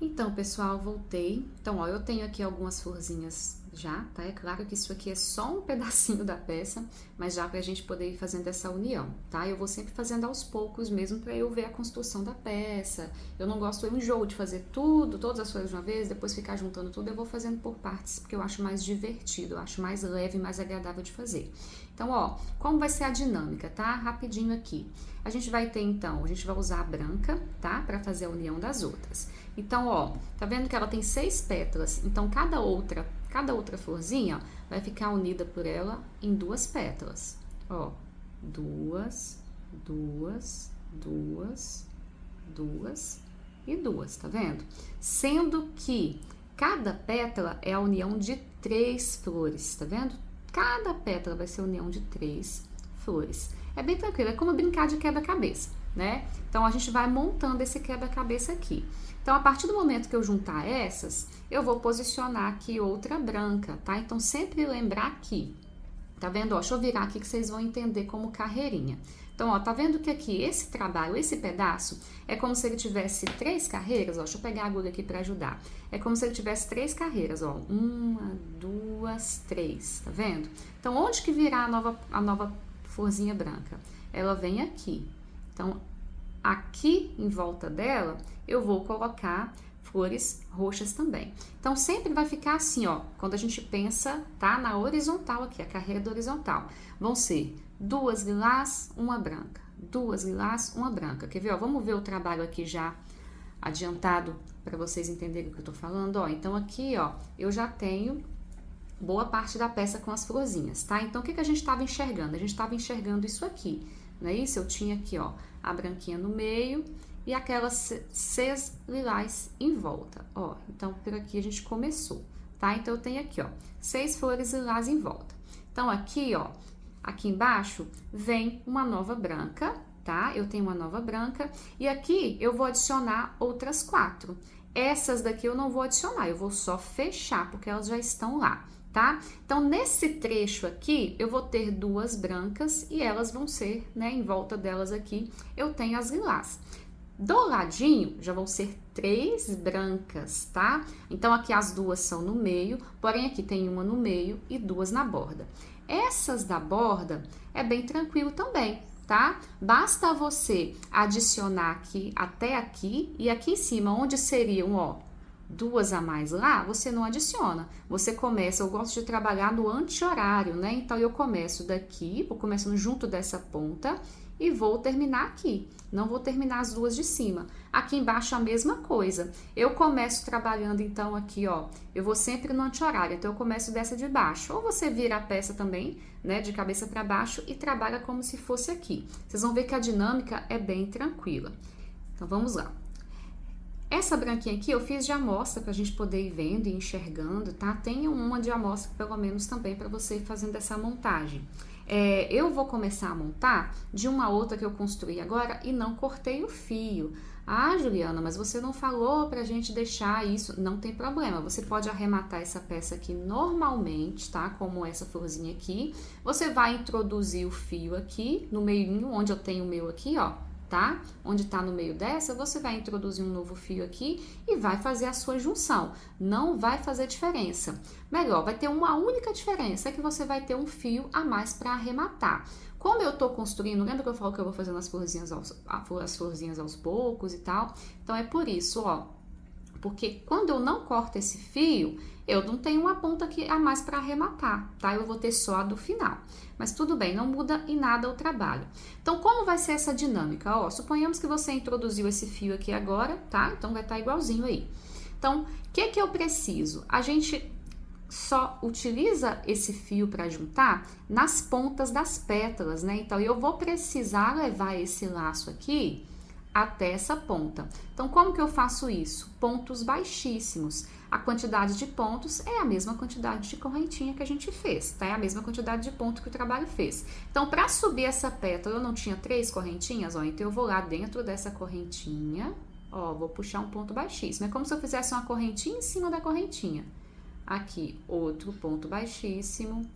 Então, pessoal, voltei. Então, ó, eu tenho aqui algumas florzinhas já, tá? É claro que isso aqui é só um pedacinho da peça, mas já pra gente poder ir fazendo essa união, tá? Eu vou sempre fazendo aos poucos mesmo pra eu ver a construção da peça. Eu não gosto, eu enjoo de fazer tudo, todas as flores de uma vez, depois ficar juntando tudo, eu vou fazendo por partes, porque eu acho mais divertido, eu acho mais leve, mais agradável de fazer. Então, ó, como vai ser a dinâmica, tá? Rapidinho aqui. A gente vai ter, então, a gente vai usar a branca, tá? Pra fazer a união das outras. Então, ó, tá vendo que ela tem 6 pétalas? Então, cada outra florzinha, ó, vai ficar unida por ela em 2 pétalas. Ó, 2, 2, 2, 2 e 2, tá vendo? Sendo que cada pétala é a união de 3 flores, tá vendo? Cada pétala vai ser a união de 3 flores. É bem tranquilo, é como brincar de quebra-cabeça, né? Então, a gente vai montando esse quebra-cabeça aqui. Então, a partir do momento que eu juntar essas, eu vou posicionar aqui outra branca, tá? Então, sempre lembrar aqui, tá vendo? Ó, deixa eu virar aqui que vocês vão entender como carreirinha. Então, ó, tá vendo que aqui esse trabalho, esse pedaço, é como se ele tivesse 3 carreiras, ó, deixa eu pegar a agulha aqui pra ajudar. É como se ele tivesse 3 carreiras, ó, 1, 2, 3, tá vendo? Então, onde que virá a nova florzinha branca? Ela vem aqui. Então, aqui em volta dela, eu vou colocar flores roxas também. Então, sempre vai ficar assim, ó, quando a gente pensa, tá, na horizontal aqui, a carreira da horizontal. Vão ser 2 lilás, uma branca, 2 lilás, uma branca. Quer ver, ó, vamos ver o trabalho aqui já adiantado para vocês entenderem o que eu tô falando, ó. Então, aqui, ó, eu já tenho boa parte da peça com as florzinhas, tá? Então, o que a gente estava enxergando? A gente estava enxergando isso aqui, não é isso? Eu tinha aqui, ó, a branquinha no meio e aquelas 6 lilás em volta, ó. Então, por aqui a gente começou, tá? Então, eu tenho aqui, ó, 6 flores lilás em volta. Então, aqui, ó, aqui embaixo vem uma nova branca, tá? Eu tenho uma nova branca e aqui eu vou adicionar outras 4. Essas daqui eu não vou adicionar, eu vou só fechar, porque elas já estão lá, tá? Então, nesse trecho aqui, eu vou ter 2 brancas e elas vão ser, né, em volta delas aqui, eu tenho as lilás. Do ladinho, já vão ser 3 brancas, tá? Então, aqui as 2 são no meio, porém aqui tem uma no meio e 2 na borda. Essas da borda é bem tranquilo também, tá? Basta você adicionar aqui até aqui e aqui em cima, onde seriam, ó, 2 a mais lá, você não adiciona. Você começa, eu gosto de trabalhar no anti-horário, né? Então, eu começo daqui, vou começando junto dessa ponta e vou terminar aqui. Não vou terminar as 2 de cima. Aqui embaixo a mesma coisa. Eu começo trabalhando então aqui, ó, eu vou sempre no anti-horário, então eu começo dessa de baixo. Ou você vira a peça também, né, de cabeça para baixo e trabalha como se fosse aqui. Vocês vão ver que a dinâmica é bem tranquila. Então, vamos lá. Essa branquinha aqui eu fiz de amostra pra gente poder ir vendo e enxergando, tá? Tem uma de amostra pelo menos também para você ir fazendo essa montagem. Eu vou começar a montar de uma outra que eu construí agora e não cortei o fio. Ah, Juliana, mas você não falou pra gente deixar isso. Não tem problema, você pode arrematar essa peça aqui normalmente, tá? Como essa florzinha aqui. Você vai introduzir o fio aqui no meio, onde eu tenho o meu aqui, ó, tá? Onde tá no meio dessa, você vai introduzir um novo fio aqui e vai fazer a sua junção. Não vai fazer diferença. Melhor, vai ter uma única diferença, é que você vai ter um fio a mais para arrematar. Como eu tô construindo, lembra que eu falo que eu vou fazendo as florzinhas aos poucos e tal? Então, é por isso, ó. Porque quando eu não corto esse fio, eu não tenho uma ponta aqui a mais para arrematar, tá? Eu vou ter só a do final. Mas tudo bem, não muda em nada o trabalho. Então, como vai ser essa dinâmica? Ó, suponhamos que você introduziu esse fio aqui agora, tá? Então, vai estar igualzinho aí. Então, o que eu preciso? A gente só utiliza esse fio para juntar nas pontas das pétalas, né? Então, eu vou precisar levar esse laço aqui até essa ponta. Então, como que eu faço isso? Pontos baixíssimos. A quantidade de pontos é a mesma quantidade de correntinha que a gente fez, tá? É a mesma quantidade de ponto que o trabalho fez. Então, para subir essa pétala, eu não tinha 3 correntinhas, ó, então eu vou lá dentro dessa correntinha, ó, vou puxar um ponto baixíssimo. É como se eu fizesse uma correntinha em cima da correntinha. Aqui, outro ponto baixíssimo,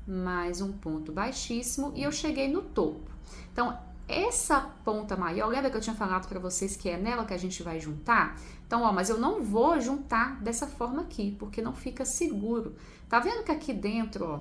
mais um ponto baixíssimo, e eu cheguei no topo. Então, essa ponta maior, lembra que eu tinha falado para vocês que é nela que a gente vai juntar? Então, ó, mas eu não vou juntar dessa forma aqui, porque não fica seguro. Tá vendo que aqui dentro, ó,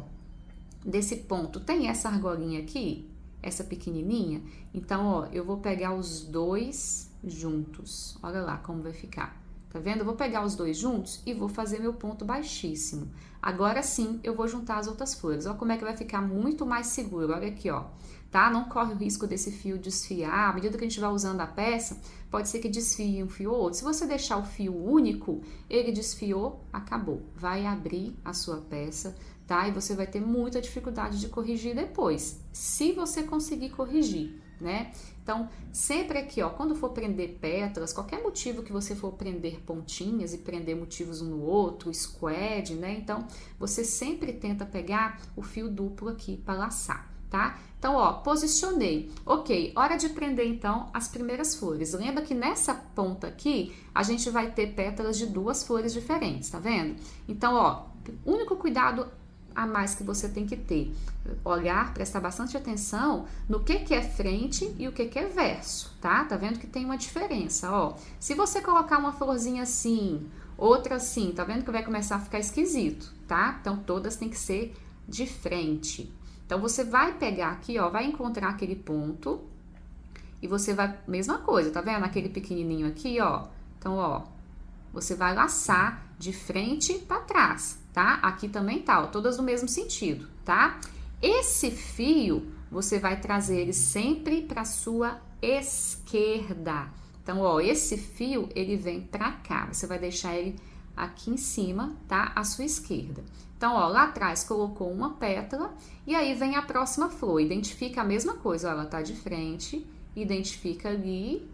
desse ponto tem essa argolinha aqui? Essa pequenininha? Então, ó, eu vou pegar os dois juntos. Olha lá como vai ficar. Tá vendo? Eu vou pegar os dois juntos e vou fazer meu ponto baixíssimo. Agora sim, eu vou juntar as outras flores. Olha como é que vai ficar muito mais seguro. Olha aqui, ó. Tá? Não corre o risco desse fio desfiar. À medida que a gente vai usando a peça, pode ser que desfie um fio ou outro. Se você deixar o fio único, ele desfiou, acabou. Vai abrir a sua peça, tá? E você vai ter muita dificuldade de corrigir depois, se você conseguir corrigir, né? Então, sempre aqui, ó, quando for prender pétalas, qualquer motivo que você for prender pontinhas e prender motivos um no outro, squad, né? Então, você sempre tenta pegar o fio duplo aqui para laçar, tá? Então, ó, posicionei. Ok, hora de prender, então, as primeiras flores. Lembra que nessa ponta aqui, a gente vai ter pétalas de duas flores diferentes, tá vendo? Então, ó, único cuidado a mais que você tem que ter, olhar, prestar bastante atenção no que é frente e o que é verso, tá? Tá vendo que tem uma diferença, ó. Se você colocar uma florzinha assim, outra assim, tá vendo que vai começar a ficar esquisito, tá? Então, todas têm que ser de frente. Então, você vai pegar aqui, ó, vai encontrar aquele ponto e você vai, mesma coisa, tá vendo? Aquele pequenininho aqui, ó. Então, ó, você vai laçar de frente para trás, tá? Aqui também tá, ó, todas no mesmo sentido, tá? Esse fio, você vai trazer ele sempre para sua esquerda. Então, ó, esse fio, ele vem para cá. Você vai deixar ele aqui em cima, tá? À sua esquerda. Então, ó, lá atrás colocou uma pétala e aí vem a próxima flor. Identifica a mesma coisa, ó, ela tá de frente, identifica ali,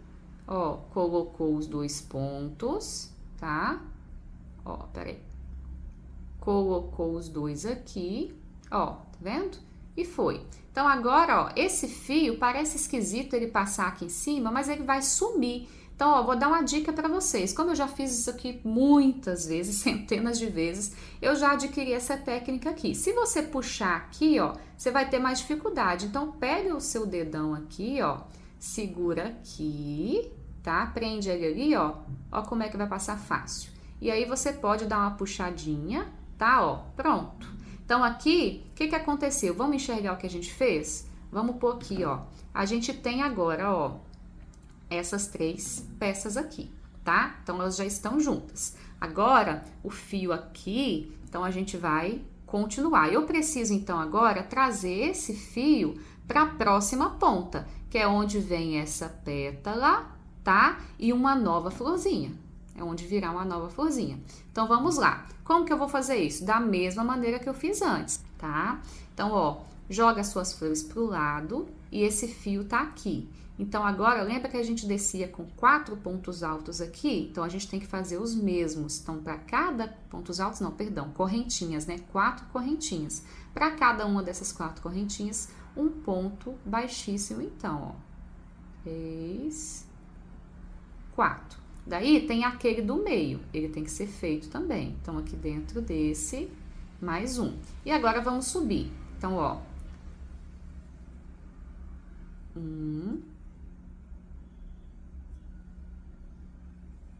ó, colocou os dois pontos, tá? Ó, peraí. Colocou os dois aqui, ó, tá vendo? E foi. Então, agora, ó, esse fio parece esquisito ele passar aqui em cima, mas ele vai sumir. Então, ó, vou dar uma dica para vocês. Como eu já fiz isso aqui muitas vezes, centenas de vezes, eu já adquiri essa técnica aqui. Se você puxar aqui, ó, você vai ter mais dificuldade. Então, pega o seu dedão aqui, ó, segura aqui, tá? Prende ele ali, ó como é que vai passar fácil. E aí, você pode dar uma puxadinha, tá? Ó, pronto. Então, aqui, o que aconteceu? Vamos enxergar o que a gente fez? Vamos pôr aqui, ó. A gente tem agora, ó, essas três peças aqui, tá? Então, elas já estão juntas. Agora, o fio aqui, então, a gente vai continuar. Eu preciso, então, agora trazer esse fio para a próxima ponta, que é onde vem essa pétala, tá? E uma nova florzinha. É onde virar uma nova florzinha. Então, vamos lá. Como que eu vou fazer isso? Da mesma maneira que eu fiz antes, tá? Então, ó, joga as suas flores pro lado e esse fio tá aqui. Então, agora, lembra que a gente descia com 4 pontos altos aqui? Então, a gente tem que fazer os mesmos. Então, para cada... pontos altos, não, perdão, correntinhas, né? 4 correntinhas. Para cada uma dessas 4 correntinhas, um ponto baixíssimo, então, ó. 3, 4. Daí, tem aquele do meio. Ele tem que ser feito também. Então, aqui dentro desse, mais um. E agora, vamos subir. Então, ó. 1,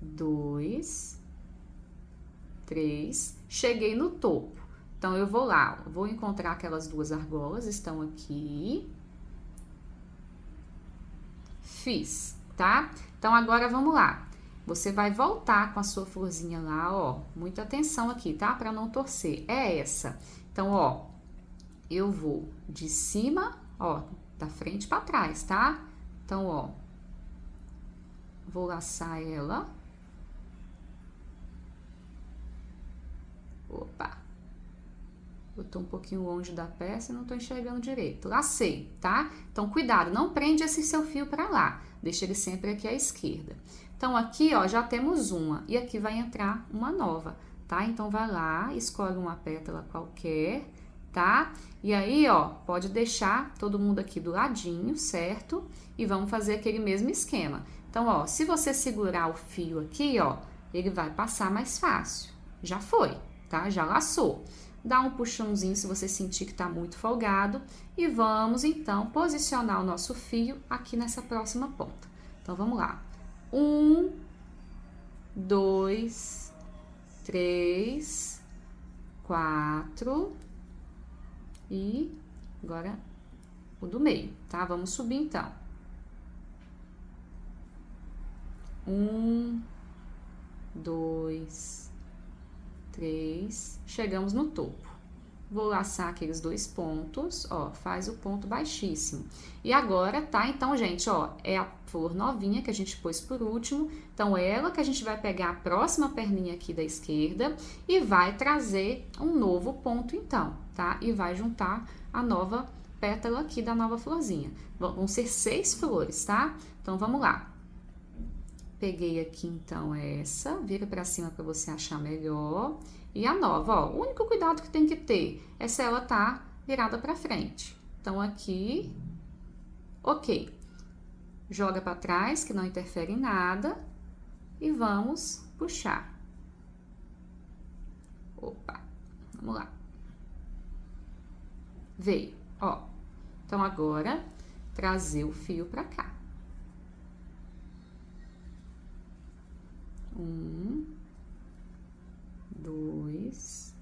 2, 3, cheguei no topo. Então, eu vou lá, vou encontrar aquelas duas argolas, estão aqui. Fiz, tá? Então, agora vamos lá. Você vai voltar com a sua florzinha lá, ó. Muita atenção aqui, tá? Pra não torcer. É essa. Então, ó, eu vou de cima, ó, da frente pra trás, tá? Então, ó, vou laçar ela. Opa! Eu tô um pouquinho longe da peça e não tô enxergando direito. Lacei, tá? Então, cuidado, não prende esse seu fio pra lá. Deixa ele sempre aqui à esquerda. Então, aqui, ó, já temos uma. E aqui vai entrar uma nova, tá? Então, vai lá, escolhe uma pétala qualquer, tá? E aí, ó, pode deixar todo mundo aqui do ladinho, certo? E vamos fazer aquele mesmo esquema. Então, ó, se você segurar o fio aqui, ó, ele vai passar mais fácil. Já foi, tá? Já laçou. dá um puxãozinho se você sentir que tá muito folgado. E vamos, então, posicionar o nosso fio aqui nessa próxima ponta. Então, vamos lá. 1, 2, 3, 4 e agora o do meio, tá? Vamos subir, então. 1, 2, 3, chegamos no topo. Vou laçar aqueles 2 pontos, ó, faz o ponto baixíssimo. E agora, tá? Então, gente, ó, é a flor novinha que a gente pôs por último. Então, ela que a gente vai pegar a próxima perninha aqui da esquerda e vai trazer um novo ponto, então, tá? E vai juntar a nova pétala aqui da nova florzinha. Vão ser 6 flores, tá? Então, vamos lá. Peguei aqui, então, essa, vira pra cima pra você achar melhor. E a nova, ó, o único cuidado que tem que ter é se ela tá virada pra frente. Então, aqui, ok. Joga pra trás, que não interfere em nada. E vamos puxar. Opa, vamos lá. Veio, ó. Então, agora, trazer o fio pra cá. 1, 2,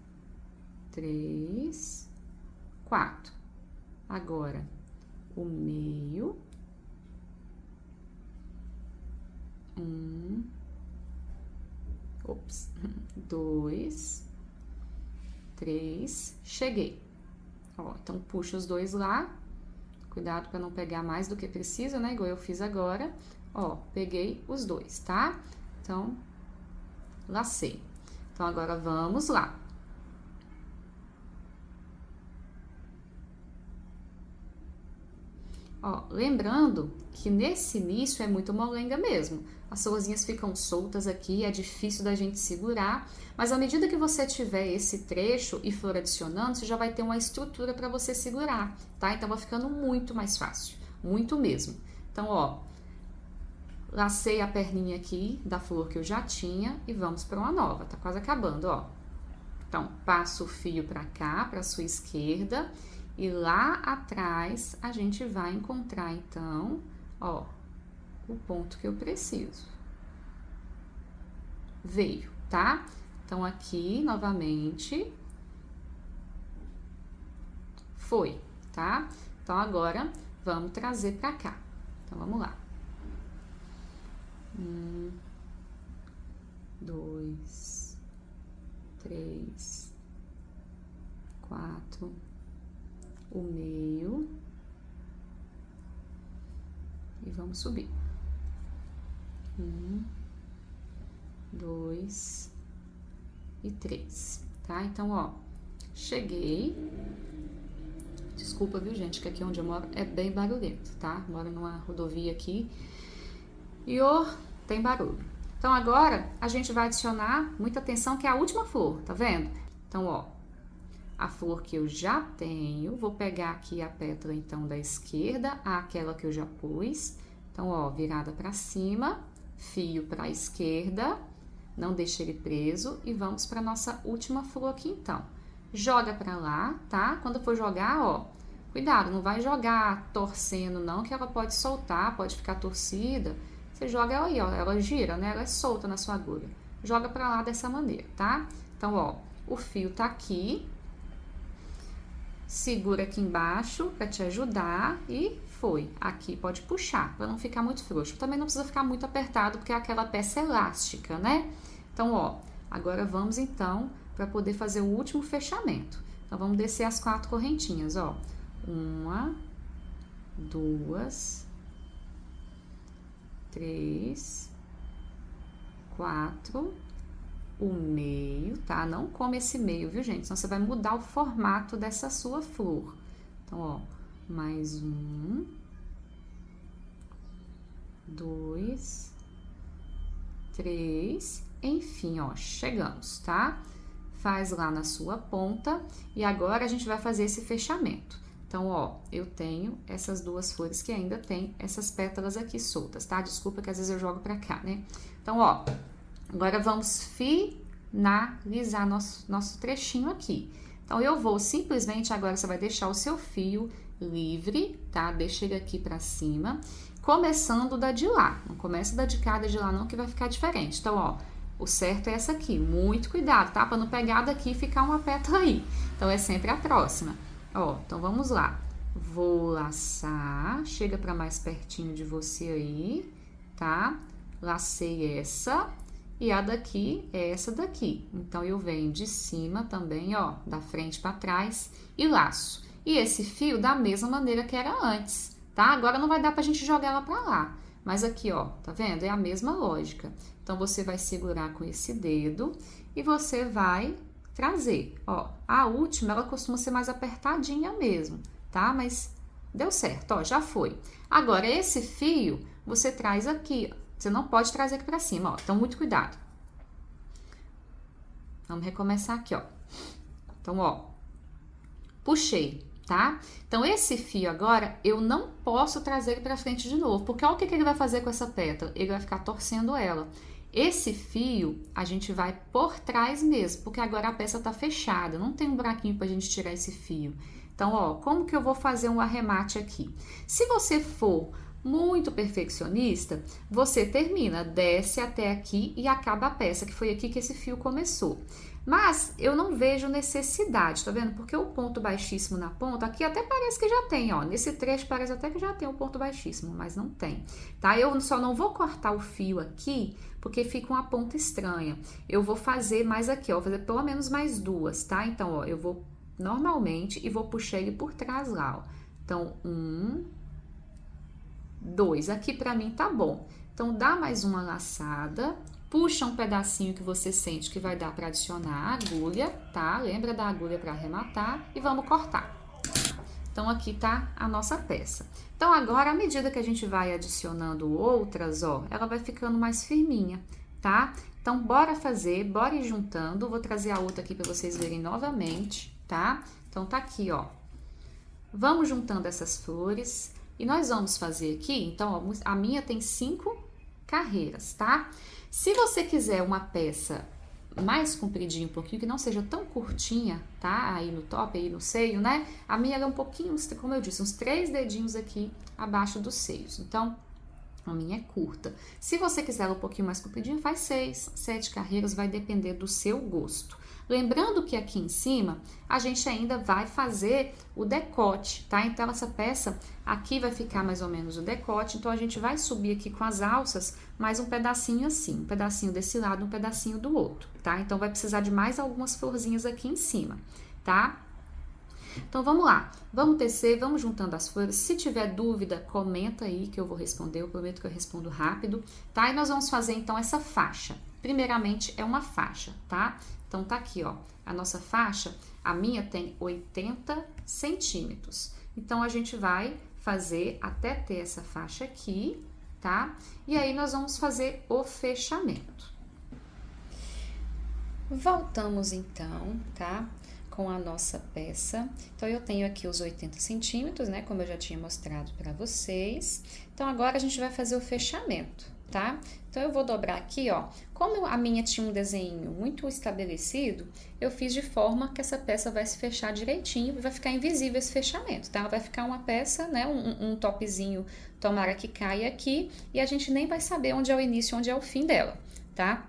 3, 4. Agora, o meio. 1, 2, 3, cheguei. Ó, então, puxa os 2 lá. Cuidado para não pegar mais do que precisa, né? Igual eu fiz agora. Ó, peguei os 2, tá? Então, lacei. Então, agora vamos lá. Ó, lembrando que nesse início é muito molenga mesmo. As florzinhas ficam soltas aqui, é difícil da gente segurar, mas à medida que você tiver esse trecho e for adicionando, você já vai ter uma estrutura para você segurar, tá? Então, vai ficando muito mais fácil, muito mesmo. Então, ó, lacei a perninha aqui da flor que eu já tinha e vamos para uma nova, tá quase acabando, ó. Então, passo o fio para cá, para sua esquerda, e lá atrás a gente vai encontrar, então, ó, o ponto que eu preciso. Veio, tá? Então, aqui, novamente, foi, tá? Então, agora, vamos trazer para cá. Então, vamos lá. 1, 2, 3, 4, o meio, e vamos subir. 1, 2 e 3, tá? Então, ó, cheguei. Desculpa, viu, gente, que aqui onde eu moro é bem barulhento, tá? Moro numa rodovia aqui e, ó, tem barulho. Então, agora, a gente vai adicionar, muita atenção, que é a última flor, tá vendo? Então, ó, a flor que eu já tenho, vou pegar aqui a pétala, então, da esquerda, aquela que eu já pus. Então, ó, virada pra cima, fio pra esquerda, não deixe ele preso, e vamos pra nossa última flor aqui, então. Joga pra lá, tá? Quando for jogar, ó, cuidado, não vai jogar torcendo, não, que ela pode soltar, pode ficar torcida. Você joga ela aí, ó, ela gira, né? Ela é solta na sua agulha. Joga pra lá dessa maneira, tá? Então, ó, o fio tá aqui. Segura aqui embaixo pra te ajudar e foi. Aqui pode puxar, pra não ficar muito frouxo. Também não precisa ficar muito apertado, porque aquela peça é elástica, né? Então, ó, agora vamos, então, pra poder fazer o último fechamento. Então, vamos descer as 4 correntinhas, ó. 1, 2, 3, 4, o meio, tá? Não come esse meio, viu, gente? Senão você vai mudar o formato dessa sua flor. Então, ó, mais 1, 2, 3, enfim, ó, chegamos, tá? Faz lá na sua ponta e agora a gente vai fazer esse fechamento. Então, ó, eu tenho essas 2 flores que ainda tem essas pétalas aqui soltas, tá? Desculpa que às vezes eu jogo pra cá, né? Então, ó, agora vamos finalizar nosso trechinho aqui. Então, Então, eu vou simplesmente, agora você vai deixar o seu fio livre, tá? Deixa ele aqui pra cima, começando da de lá. Não começa da de cá, da de lá não, que vai ficar diferente. Então, ó, o certo é essa aqui. Muito cuidado, tá? Pra não pegar daqui e ficar uma pétala aí. Então, é sempre a próxima. Ó, então vamos lá. Vou laçar, chega pra mais pertinho de você aí, tá? Lacei essa. E a daqui é essa daqui. Então, eu venho de cima também, ó, da frente para trás e laço. E esse fio da mesma maneira que era antes, tá? Agora não vai dar pra gente jogar ela pra lá. Mas aqui, ó, tá vendo? É a mesma lógica. Então, você vai segurar com esse dedo e você vai trazer. Ó, a última, ela costuma ser mais apertadinha mesmo, tá? Mas deu certo, ó, já foi. Agora, esse fio, você traz aqui, ó. Você não pode trazer aqui pra cima, ó. Então, muito cuidado. Vamos recomeçar aqui, ó. Então, ó. Puxei, tá? Então, esse fio agora, eu não posso trazer ele pra frente de novo. Porque olha o que ele vai fazer com essa pétala. Ele vai ficar torcendo ela. Esse fio, a gente vai por trás mesmo. Porque agora a peça tá fechada. Não tem um buraquinho pra gente tirar esse fio. Então, ó. Como que eu vou fazer um arremate aqui? Se você for muito perfeccionista, você termina, desce até aqui e acaba a peça, que foi aqui que esse fio começou. Mas eu não vejo necessidade, tá vendo? Porque o ponto baixíssimo na ponta, aqui até parece que já tem, ó. Nesse trecho parece até que já tem um ponto baixíssimo, mas não tem, tá? Eu só não vou cortar o fio aqui, porque fica uma ponta estranha. Eu vou fazer mais aqui, ó, vou fazer pelo menos mais duas, tá? Então, ó, eu vou normalmente e vou puxar ele por trás lá, ó. Então, 2. Aqui pra mim tá bom. Então, dá mais uma laçada, puxa um pedacinho que você sente que vai dar pra adicionar a agulha, tá? Lembra da agulha pra arrematar e vamos cortar. Então, aqui tá a nossa peça. Então, agora, à medida que a gente vai adicionando outras, ó, ela vai ficando mais firminha, tá? Então, bora fazer, bora ir juntando. Vou trazer a outra aqui pra vocês verem novamente, tá? Então, tá aqui, ó. Vamos juntando essas flores. E nós vamos fazer aqui, então, ó, a minha tem 5 carreiras, tá? Se você quiser uma peça mais compridinha um pouquinho, que não seja tão curtinha, tá? Aí no top, aí no seio, né? A minha é um pouquinho, como eu disse, uns 3 dedinhos aqui abaixo dos seios. Então, a minha é curta. Se você quiser ela um pouquinho mais compridinha, faz 6, 7 carreiras, vai depender do seu gosto. Lembrando que aqui em cima, a gente ainda vai fazer o decote, tá? Então, essa peça aqui vai ficar mais ou menos o decote. Então, a gente vai subir aqui com as alças mais um pedacinho assim. Um pedacinho desse lado, um pedacinho do outro, tá? Então, vai precisar de mais algumas florzinhas aqui em cima, tá? Então, vamos lá. Vamos tecer, vamos juntando as flores. Se tiver dúvida, comenta aí que eu vou responder. Eu prometo que eu respondo rápido, tá? E nós vamos fazer, então, essa faixa. Primeiramente, é uma faixa, tá? Então, tá aqui, ó, a nossa faixa, a minha tem 80 centímetros. Então, a gente vai fazer até ter essa faixa aqui, tá? E aí, nós vamos fazer o fechamento. Voltamos, então, tá? Com a nossa peça. Então, eu tenho aqui os 80 centímetros, né? Como eu já tinha mostrado para vocês. Então, agora a gente vai fazer o fechamento, tá? Então, eu vou dobrar aqui, ó. Como a minha tinha um desenho muito estabelecido, eu fiz de forma que essa peça vai se fechar direitinho e vai ficar invisível esse fechamento, tá? Vai ficar uma peça, né? Um topzinho, tomara que caia aqui, e a gente nem vai saber onde é o início, onde é o fim dela, tá?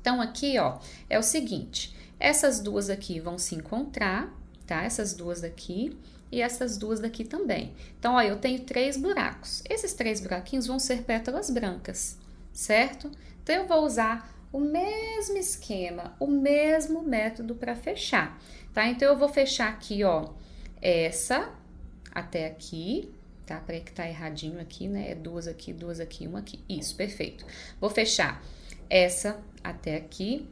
Então, aqui, ó, é o seguinte, essas duas aqui vão se encontrar, tá? Essas duas daqui e essas duas daqui também. Então, ó, eu tenho 3 buracos. Esses 3 buraquinhos vão ser pétalas brancas, certo? Então, eu vou usar o mesmo esquema, o mesmo método para fechar, tá? Então, eu vou fechar aqui, ó, essa até aqui, tá? Peraí que tá erradinho aqui, né? É 2 aqui, 2 aqui, 1 aqui. Isso, perfeito. Vou fechar essa até aqui,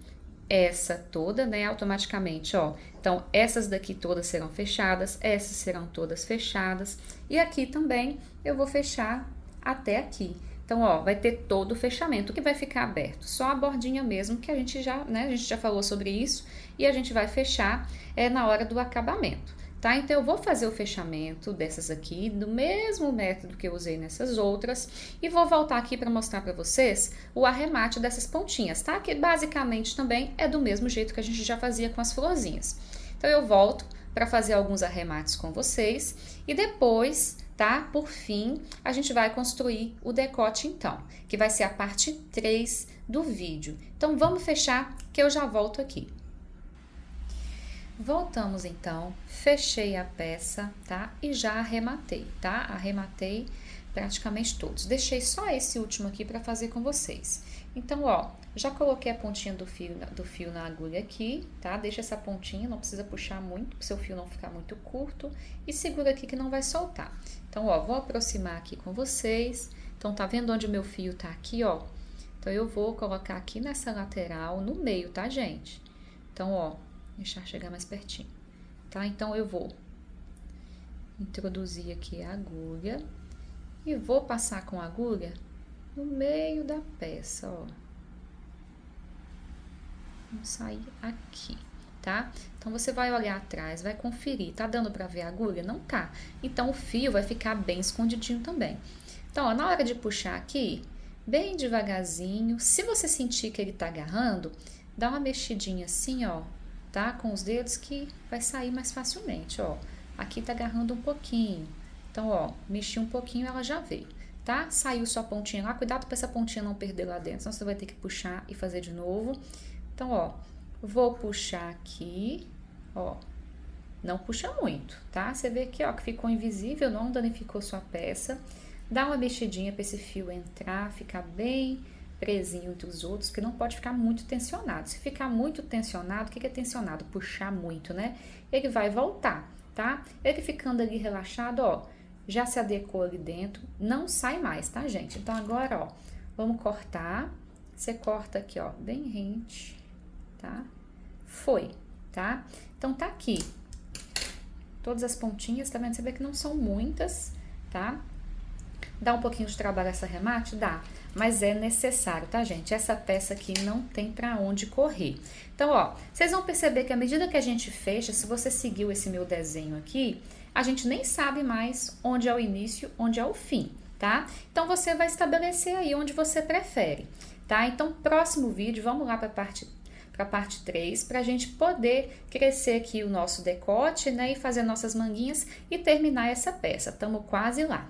essa toda, né, automaticamente, ó. Então, essas daqui todas serão fechadas, essas serão todas fechadas. E aqui também eu vou fechar até aqui. Então, ó, vai ter todo o fechamento. O que vai ficar aberto? Só a bordinha mesmo, que a gente já, né, a gente já falou sobre isso. E a gente vai fechar na hora do acabamento, tá? Então, eu vou fazer o fechamento dessas aqui, do mesmo método que eu usei nessas outras, e vou voltar aqui para mostrar para vocês o arremate dessas pontinhas, tá? Que basicamente também é do mesmo jeito que a gente já fazia com as florzinhas. Então, eu volto para fazer alguns arremates com vocês e depois, tá? Por fim, a gente vai construir o decote então, que vai ser a parte 3 do vídeo. Então, vamos fechar que eu já volto aqui. Voltamos então, fechei a peça, tá? E já arrematei, tá? Arrematei praticamente todos. Deixei só esse último aqui para fazer com vocês. Então, ó, já coloquei a pontinha do fio na agulha aqui, tá? Deixa essa pontinha, não precisa puxar muito, para o seu fio não ficar muito curto. E segura aqui que não vai soltar. Então, ó, vou aproximar aqui com vocês. Então, tá vendo onde o meu fio tá aqui, ó? Então, eu vou colocar aqui nessa lateral, no meio, tá, gente? Então, ó, deixar chegar mais pertinho, tá? Então, eu vou introduzir aqui a agulha e vou passar com a agulha no meio da peça, ó. Vamos sair aqui, tá? Então, você vai olhar atrás, vai conferir. Tá dando pra ver a agulha? Não tá. Então, o fio vai ficar bem escondidinho também. Então, ó, na hora de puxar aqui, bem devagarzinho, se você sentir que ele tá agarrando, dá uma mexidinha assim, ó, tá? Com os dedos que vai sair mais facilmente, ó. Aqui tá agarrando um pouquinho. Então, ó, mexi um pouquinho, ela já veio, tá? Saiu sua pontinha lá, cuidado pra essa pontinha não perder lá dentro, senão você vai ter que puxar e fazer de novo. Então, ó, vou puxar aqui, ó, não puxa muito, tá? Você vê aqui, ó, que ficou invisível, não danificou sua peça. Dá uma mexidinha pra esse fio entrar, ficar bem presinho entre os outros, porque não pode ficar muito tensionado. Se ficar muito tensionado, o que é tensionado? Puxar muito, né? Ele vai voltar, tá? Ele ficando ali relaxado, ó, já se adequou ali dentro, não sai mais, tá, gente? Então, agora, ó, vamos cortar. Você corta aqui, ó, bem rente, tá? Foi, tá? Então, tá aqui. Todas as pontinhas, tá vendo? Você vê que não são muitas, tá? Dá um pouquinho de trabalho essa remate? Dá, mas é necessário, tá, gente? Essa peça aqui não tem pra onde correr. Então, ó, vocês vão perceber que à medida que a gente fecha, se você seguiu esse meu desenho aqui, a gente nem sabe mais onde é o início, onde é o fim, tá? Então, você vai estabelecer aí onde você prefere, tá? Então, próximo vídeo, vamos lá pra parte 3, pra gente poder crescer aqui o nosso decote, né? E fazer nossas manguinhas e terminar essa peça. Tamo quase lá.